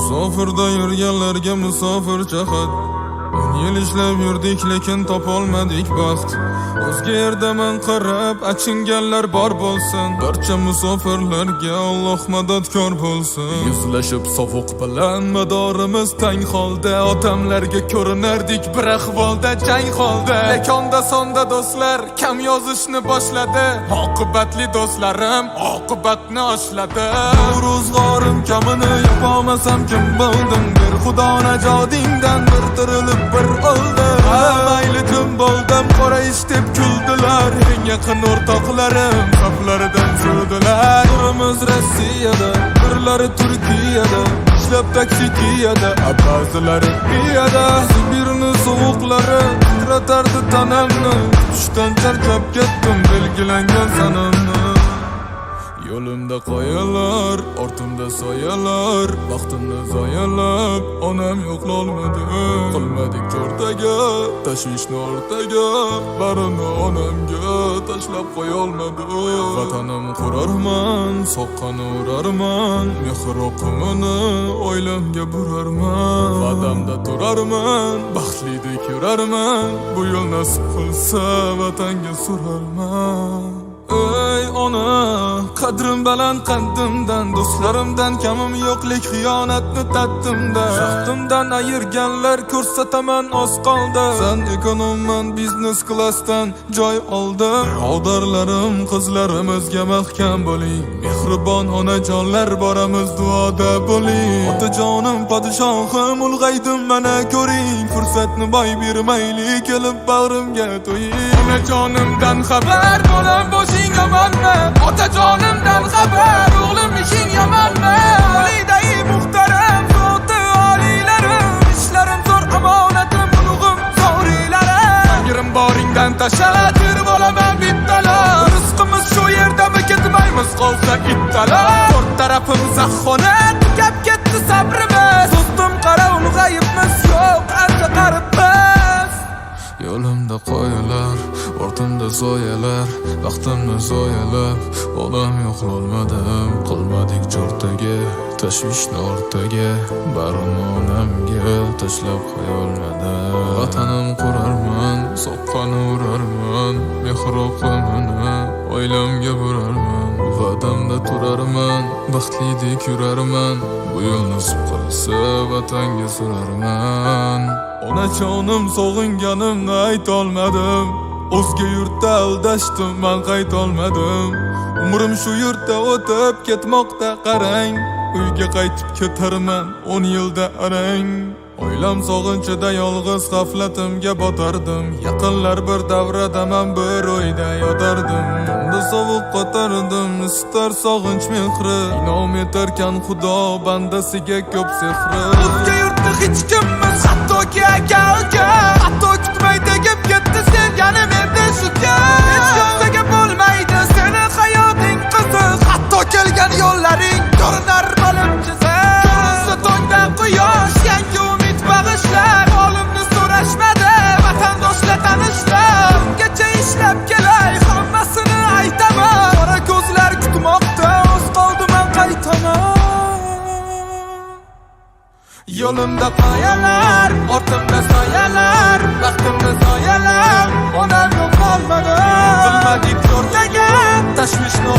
Musofirda yurganlarga musofir chahat. 10 yil ishlab yurdik lekin topolmadik baxt. O'zga yerdaman qarab achinganlar bor bo'lsin. Barcha musofirlarga Alloh madadkor bo'lsin. Yuzlashib sovuq bilan madorimiz tang holda, otamlarga ko'rinardik bir ahvolda jang holda. Lekonda sonda do'stlar kam yozishni boshladi. Oqibatli do'stlarim oqibatni oshladi. Ro'zg'orim kamini yapolmasam kim bo'ldim? Bir xudo najodingdan bir tirilib bir oldi. Mayli kim bo'ldim qora ish deb kuldilar. Eng yaqin o'rtoqlarim saflaridan surdilar. Birimiz Rossiyada, birlari Turkiyada, ishlab taksi Kiyada, ba'zilari piyada. Sibirni sovuqlari titratardi tanamni. Tushdan charchab ketdim belgilangan sanamni. Yo'limda qoyalar, ortimda soyalar, vaqtimni zoyalab, onam yo'qlolmadi. Qilmadik o'rtaga, tashvishni o'rtaga, barini onamga tashlab qo'yolmadi. Vatanim qurarman, soqqani urarman, mehr oqimini oilamga burarman. Va'damda turarman, baxtlidek yurarman, bu yo'l nasib qilsa vatanga surarman. Ey ona, qadrim baland qaddimdan, do'stlarimdan kamim yo'qlik xiyonatni tatdimda. Shaxtimdan ayirganlar ko'rsataman oz qoldi. Sen ekonomman biznes klassdan joy oldim. Birodarlarim, qizlarimizga mahkam bo'ling. Mehribon onajonlar boramiz duoda bo'ling. Otajonim podshohim ulg'aydim mana ko'ring. Fursatni boy bermayli kelib bag'rimga to'ying. Onajonimdan xabar bolam boshing yomonmi? Otajonimdan xabar o'g'lim ishing yomonmi? Olidai muhtaram zoti oliylarim, ishlarim zo'r omonatim ulug'im zo'rilarim. Yerim boringdan tashlab yurib olaman bittalar. Rizqimiz shu yerdami ketmaymiz qolsa ittalar. To'rt tarafimiz xona tugab ketdi sabrimiz. Do'stim qara ulg'ayibmiz yo'q ancha qaribmiz. Yo'limda qoyalar, ortimda soyalar, vaqtimni zoyalab, onam yo'qlolmadim. Qilmadik jo'rtaga, tashvishni o'rtaga, barini onamga tashlab qo'yolmadim. Vatanim qurarman, soqqani urarman, mehr oqimini oilamga burarman. Va'damda turarman, baxtlidek yurarman, bu yo'l nasib qilsa vatanga surarman. Onajonim sog'inganimni aytolmadim. O'zga yurtda aldashdim, men qaytolmadim. Umrim shu yurtda o'tib ketmoqda qarang. Uyga qaytib ketarman 10 yilda arang. Oilam sog'inchida yolg'iz g'aflatimga botardim. Yaqinlar bir davrada men bir o'yda yotardim. Unda sovuq qotardim, istar sog'inch mehri. Inom etarkan Xudo bandasiga ko'p sehri. O'zga yurtda hech kimmiz, hattoki aka-uka. Hatto kutmay tegib ketdi sevganim endi shuka. Hech kimsaga bo'lmaydi seni hayoting qiziq. Hatto kelgan yo'llaring ko'rinar bo'lib chiziq. Ko'rinsa tongdan quyosh, yangi umid bag'ishlar. Holimni so'rashmadi vatandoshlar tanishlar. Ungacha ishlab kelay, hammasini aytaman. Qora ko'zlar kutmoqda, o'z qoldi men qaytaman. Yo'limda qoyalar, ortimda soyalar, vaqtimni zoyalab, onam yo'qolmadi. Qilmadik o'rtaga, tashvishni